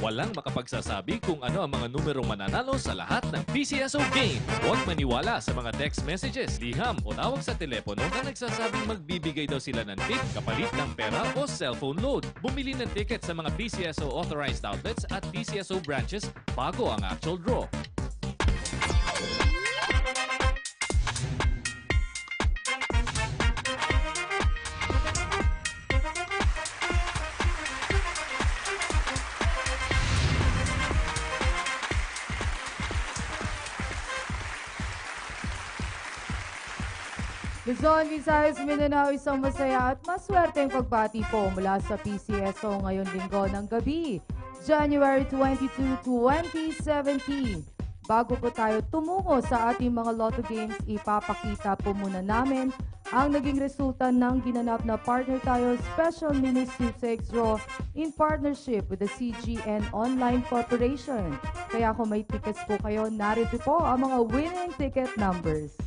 Walang makapagsasabi kung ano ang mga numerong mananalo sa lahat ng PCSO game. Huwag maniwala sa mga text messages, liham o tawag sa telepono na nagsasabing magbibigay daw sila ng tip kapalit ng pera o cellphone load. Bumili ng ticket sa mga PCSO authorized outlets at PCSO branches bago ang actual draw. Luzon, Visayas, Mindanao, isang masaya at maswerteng pagbati po mula sa PCSO ngayon linggo ng gabi, January 22, 2017. Bago po tayo tumungo sa ating mga lotto games, ipapakita po muna namin ang naging resulta ng ginanap na partner tayo Special Mini Sweepstakes Draw in partnership with the CGN Online Corporation. Kaya kung may tickets po kayo, narito po ang mga winning ticket numbers.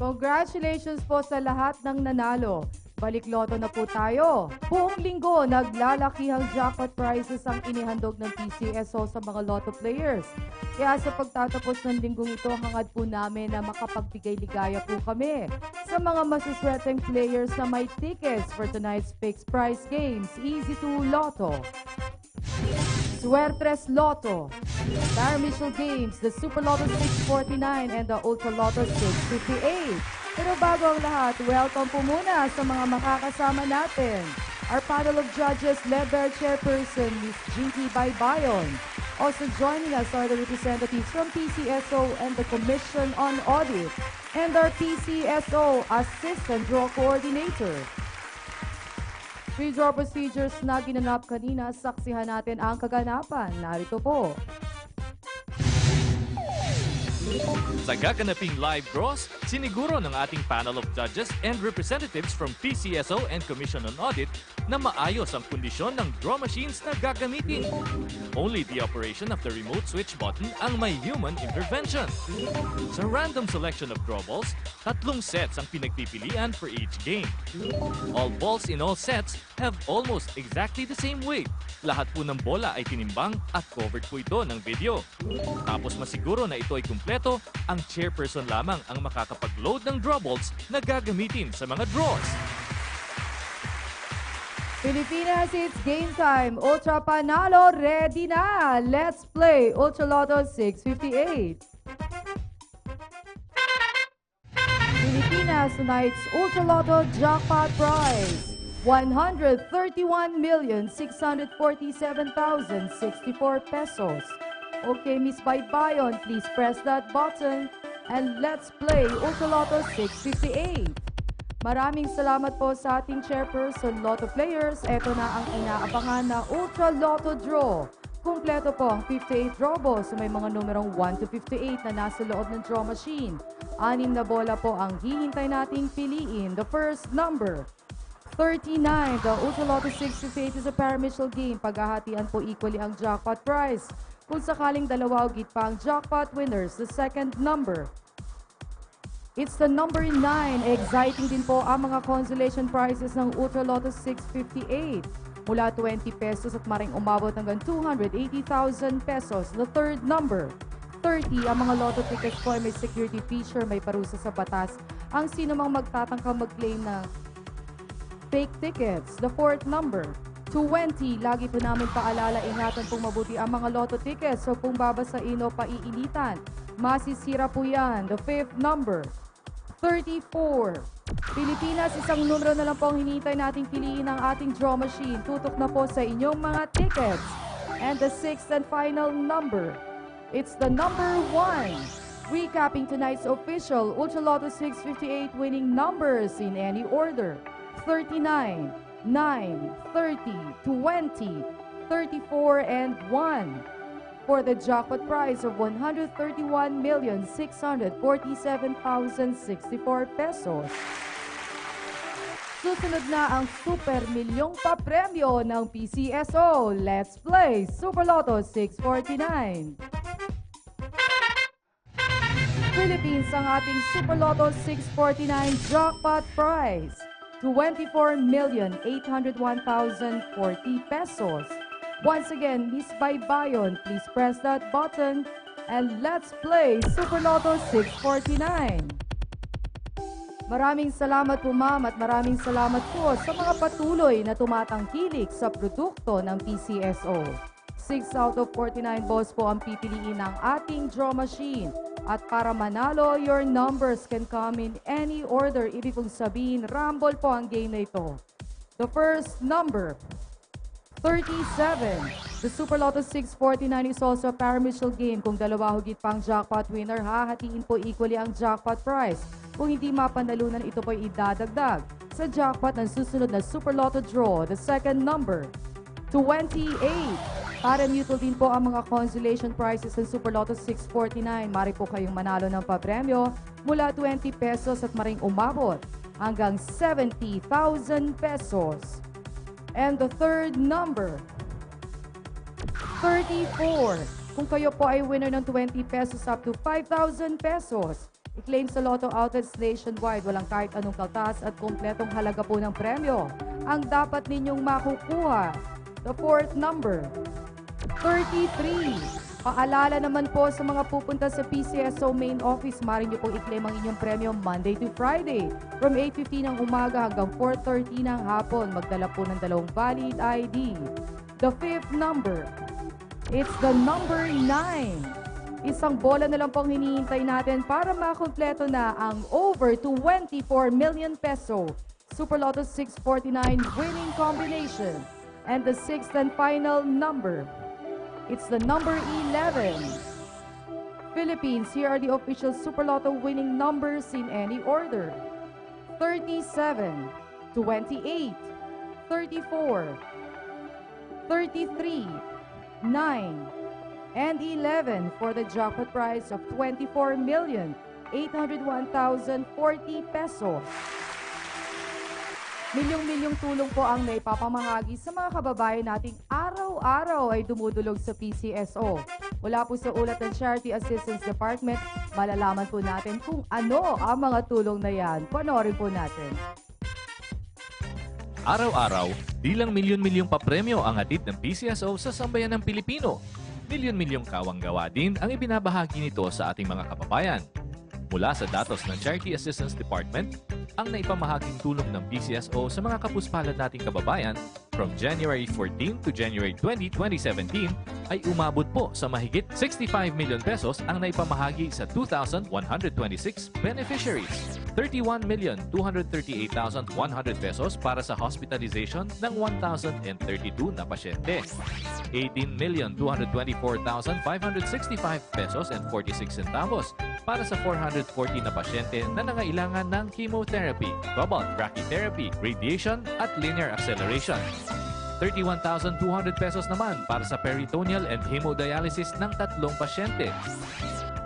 Congratulations po sa lahat ng nanalo. Balik loto na po tayo. Buong linggo, naglalakihang jackpot prizes ang inihandog ng PCSO sa mga lotto players. Kaya sa pagtatapos ng linggong ito, hangad po namin na makapagbigay ligaya po kami sa mga masuswerteng players na may tickets for tonight's fixed prize games, Easy to Lotto, Suertres Lotto, Paramecial Games, the Super Lotto 649 and the Ultra Lotto 658. Pero bago ang lahat, welcome po muna sa mga makakasama natin. Our panel of judges led by our chairperson, Ms. Jinky Baybayon. Also joining us are the representatives from PCSO and the Commission on Audit and our PCSO Assistant Draw Coordinator. Pre-draw procedures na ginanap kanina, saksihan natin ang kaganapan. Narito po. Sa gaganaping live draws, siniguro ng ating panel of judges and representatives from PCSO and Commission on Audit na maayos ang kondisyon ng draw machines na gagamitin. Only the operation of the remote switch button ang may human intervention. Sa random selection of draw balls, 3 sets ang pinagpipilian for each game. All balls in all sets have almost exactly the same weight. Lahat po ng bola ay tinimbang at covered po ito ng video. Tapos masiguro na ito ay kumpleto, ang chairperson lamang ang makakapag-load ng draw balls na gagamitin sa mga draws. Pilipinas, it's game time. Ultra Panalo, ready na. Let's play Ultra Lotto 658. Pilipinas, tonight's Ultra Lotto jackpot prize. 131,647,064 pesos. Okay, Miss Baybayon, please press that button and let's play Ultra Lotto 658. Maraming salamat po sa ating chairperson, Lotto players. Ito na ang inaabangan na Ultra Lotto Draw. Kumpleto po ang 58 draw balls sa may mga numerong 1 to 58 na nasa loob ng draw machine. 6 na bola po ang hihintay nating piliin. The first number, 39. The Ultra Lotto 658 is a paramecial game. Paghahatian po equally ang jackpot prize. Kung sakaling dalawa o git pa ang jackpot winners, the second number, it's the number 9. Exciting din po ang mga consolation prizes ng Ultra Lotto 658. Mula 20 pesos at maring umabot hanggang 280,000 pesos. The third number, 30. Ang mga lotto tickets po ay may security feature, may parusa sa batas. Ang sino mang magtatangkang mag-claim na fake tickets. The fourth number, 20. Lagi po namin paalala, ingatan pong mabuti ang mga lotto tickets. So kung babasain o paiinitan, masisira po yan. The fifth number, 34. Pilipinas, isang numero na lang po ang hinihintay nating piliin ng ating draw machine. Tutok na po sa inyong mga tickets. And the sixth and final number, it's the number 1. Recapping tonight's official Ultra Lotto 658 winning numbers in any order. 39, 9, 30, 20, 34, and 1. For the jackpot prize of 131,647,064 pesos. Susunod na ang super milyong papremyo ng PCSO. Let's play Super Lotto 649. Philippines, ang ating Super Lotto 649 jackpot prize. 24,801,040 pesos. Once again, Miss Baybayon, please press that button and let's play Super Lotto 649. Maraming salamat po ma'am at maraming salamat po sa mga patuloy na tumatangkilik sa produkto ng PCSO. 6 out of 49 balls po ang pipiliin ng ating draw machine. At para manalo, your numbers can come in any order. Ibig kong sabihin, rumble po ang game na ito. The first number, 37. The Super Lotto 649 is also a parimutuel game. Kung dalawa higit pang jackpot winner, hahatiin po equally ang jackpot prize. Kung hindi mapanalunan, ito po idadagdag sa jackpot ng susunod na Super Lotto draw. The second number, 28. Parimutuel din po ang mga consolation prizes ng Super Lotto 649. Mari po kayong manalo ng papremyo mula 20 pesos at maring umabot hanggang 70,000 pesos. And the third number, 34. Kung kayo po ay winner ng 20 pesos up to 5,000 pesos, i-claim sa Lotto outlets nationwide. Walang kahit anong kaltas at kompletong halaga po ng premyo ang dapat ninyong makukuha. The fourth number, 33. Paalala naman po sa mga pupunta sa PCSO main office, maaari nyo pong i-claim ang inyong premyo Monday to Friday from 8:15 ng umaga hanggang 4:30 ng hapon. Magdala po ng 2 valid ID. The fifth number, it's the number 9. Isang bola na lang pong hinihintay natin para makumpleto na ang over 24 million peso Super Lotto 649 winning combination. And the sixth and final number, it's the number 11. Philippines, here are the official Super Lotto winning numbers in any order. 37, 28, 34, 33, 9, and 11 for the jackpot prize of 24,801,040 pesos. Milyong-milyong tulong po ang naipapamahagi sa mga kababayan nating araw-araw ay dumudulog sa PCSO. Mula po sa ulat ng Charity Assistance Department, malalaman po natin kung ano ang mga tulong na yan. Panoorin po natin. Araw-araw, di lang milyon-milyong papremyo ang hatid ng PCSO sa sambayan ng Pilipino. Milyon-milyong kawang-gawa din ang ibinabahagi nito sa ating mga kababayan. Mula sa datos ng Charity Assistance Department, ang naipamahaging tulong ng PCSO sa mga kapuspalad nating kababayan from January 14 to January 20, 2017 ay umabot po sa mahigit 65 million pesos ang naipamahagi sa 2,126 beneficiaries. 31,238,100 pesos para sa hospitalization ng 1,032 na pasyente. 18,224,565 pesos and 46 centavos para sa 440 na pasyente na nangailangan ng chemotherapy, cobalt brachytherapy, radiation at linear acceleration. 31,200 pesos naman para sa peritoneal and hemodialysis ng 3 pasyente.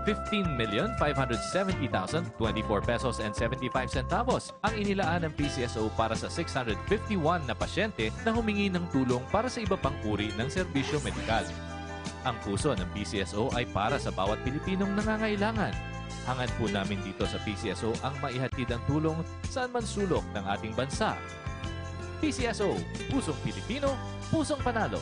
15,570,024 pesos and 75 centavos ang inilaan ng PCSO para sa 651 na pasyente na humingi ng tulong para sa iba pang uri ng serbisyo medikal. Ang puso ng PCSO ay para sa bawat Pilipinong nangangailangan. Hangad po namin dito sa PCSO ang maihatid ang tulong saan man sulok ng ating bansa. PCSO, Pusong Pilipino, Pusong Panalo.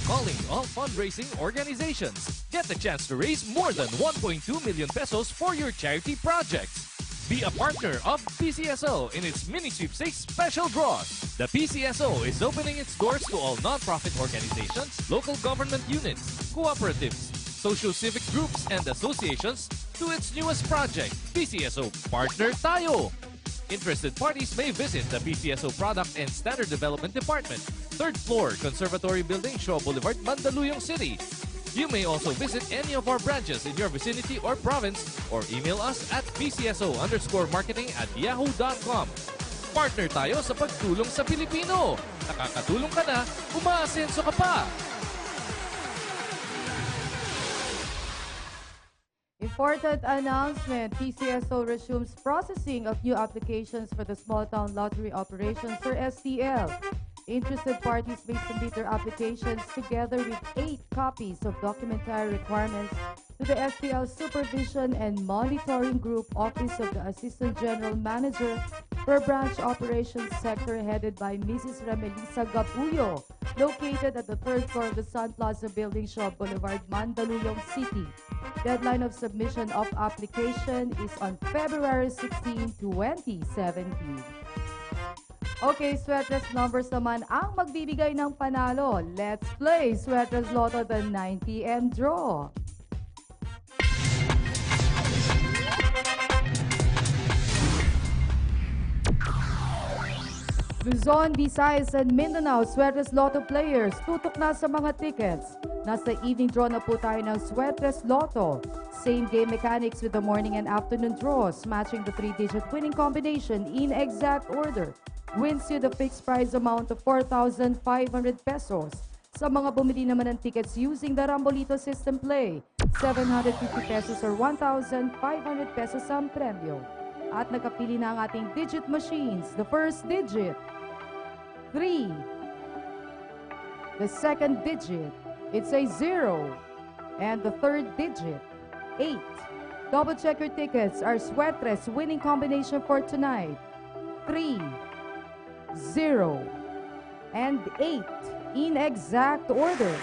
Calling all fundraising organizations. Get the chance to raise more than 1.2 million pesos for your charity projects. Be a partner of PCSO in its mini sweepstakes special draws. The PCSO is opening its doors to all non-profit organizations, local government units, cooperatives, social civic groups and associations to its newest project, PCSO Partner Tayo. Interested parties may visit the PCSO Product and Standard Development Department, 3rd floor, Conservatory Building, Shaw Boulevard, Mandaluyong City. You may also visit any of our branches in your vicinity or province or email us at pcso_marketing@yahoo.com. Partner tayo sa pagtulong sa Pilipino. Nakakatulong ka na, umaasenso ka pa. Important announcement, PCSO resumes processing of new applications for the Small Town Lottery Operations or STL. Interested parties may submit their applications together with 8 copies of documentary requirements to the STL Supervision and Monitoring Group Office of the Assistant General Manager for Branch Operations Sector headed by Mrs. Remelisa Gapuyo, located at the 3rd floor of the Sun Plaza Building, Shaw Boulevard, Mandaluyong City. Deadline of submission of application is on February 16, 2017. Okay, Sweatres numbers naman ang magbibigay ng panalo. Let's play Sweatres Lotto the 9 p.m. draw. Luzon, Visayas, and Mindanao Sweatres Lotto players, tutok na sa mga tickets. Nasa evening draw na po tayo ng Sweatres Lotto. Same game mechanics with the morning and afternoon draws, matching the 3-digit winning combination in exact order. Wins you the fixed prize amount of 4,500 pesos. Sa mga bumili naman ng tickets using the Rambolito system play, 750 pesos or 1,500 pesos ang premyo. At nakapili na ang ating digit machines. The first digit, 3. The second digit, it's a 0. And the third digit, 8. Double check your tickets. Our Sweatres winning combination for tonight, 3, 0, and 8 in exact order.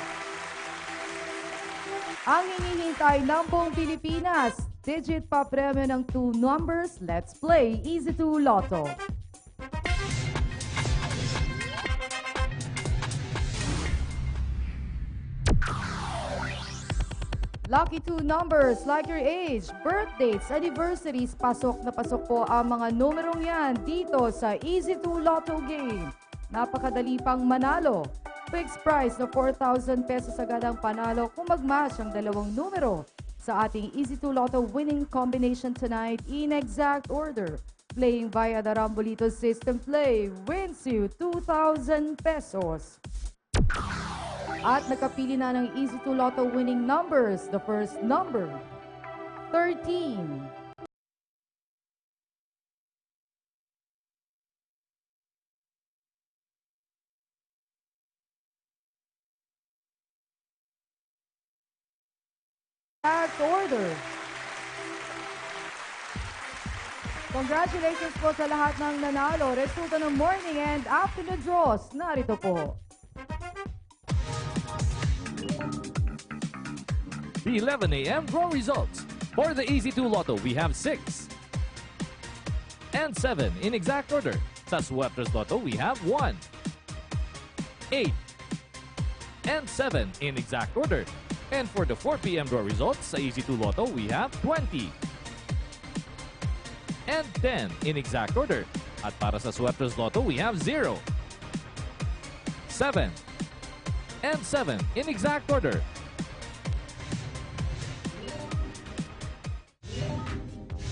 Ang hinihintay ng buong Pilipinas, digit pa premyo ng 2 numbers. Let's play Easy 2 Lotto. Lucky 2 numbers like your age, birth dates, anniversaries, pasok na pasok po ang mga numerong yan dito sa Easy 2 Lotto game. Napakadali pang manalo. Fixed price na 4,000 pesos agad ang panalo kung mag-match ang dalawang numero sa ating Easy 2 Lotto winning combination tonight in exact order. Playing via the Rambolito system play wins you 2,000 pesos. At nakapili na ng Easy 2 Lotto winning numbers. The first number, 13. Exact order. Congratulations po sa lahat ng nanalo. Resulta ng morning and afternoon draws. Narito po. The 11 a.m. draw results. For the Easy 2 Lotto, we have 6 and 7 in exact order. Sa Sweatres Lotto, we have 1, 8, and 7 in exact order. And for the 4 p.m. draw results, sa Easy 2 Lotto, we have 20 and 10 in exact order. At para sa Sweatres Lotto, we have 0, 7, and 7 in exact order.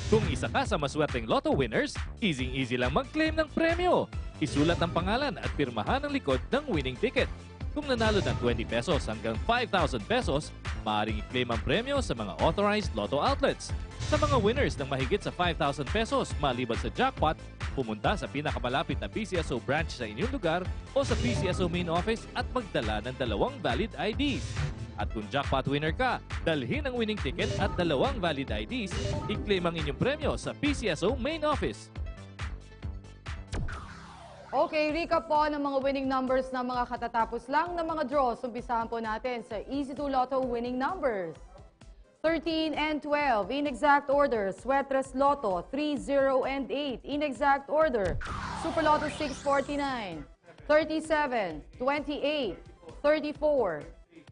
Kung isa ka sa maswerteng Lotto winners, easy-easy lang mag-claim ng premyo. Isulat ang pangalan at pirmahan ang likod ng winning ticket. Kung nanalo ng 20 pesos hanggang 5,000 pesos, maaaring i-claim ang premyo sa mga authorized Lotto outlets. Sa mga winners ng mahigit sa 5,000 pesos maliban sa jackpot, pumunta sa pinakamalapit na PCSO branch sa inyong lugar o sa PCSO main office at magdala ng 2 valid IDs. At kung jackpot winner ka, dalhin ang winning ticket at 2 valid IDs, i-claim ang inyong premyo sa PCSO main office. Okay, recap po ng mga winning numbers na mga katatapos lang ng mga draws. Umpisahan po natin sa Easy 2 Lotto winning numbers. 13 and 12 in exact order. Sweatres Lotto 3, 0, and 8 in exact order. Super Lotto 649, 37, 28, 34,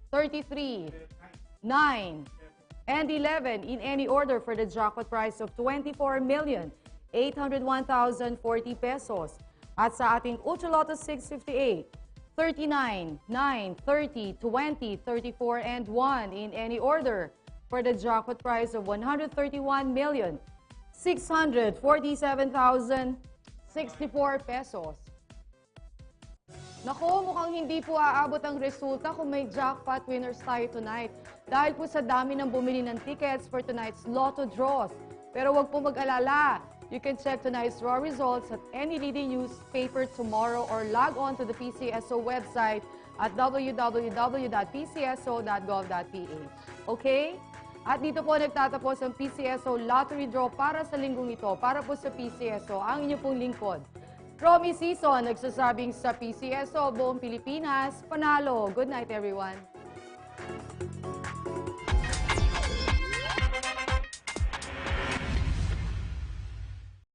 33, 9, and 11 in any order for the jackpot prize of 24,801,040 pesos. At sa ating Ultra Lotto 658, 39, 9, 30, 20, 34, and 1 in any order for the jackpot prize of 131,647,064 pesos. Nako, mukhang hindi po aabot ang resulta kung may jackpot winners tayo tonight. Dahil po sa dami ng bumili ng tickets for tonight's Lotto draws. Pero wag po mag-alala. You can check tonight's draw results at any leading newspaper tomorrow or log on to the PCSO website at www.pcso.gov.ph. Okay? At dito po nagtatapos ang PCSO Lottery Draw para sa linggong ito. Para po sa PCSO, ang inyo pong lingkod. Romy Season, nagsasabing sa PCSO, buong Pilipinas, panalo. Good night, everyone.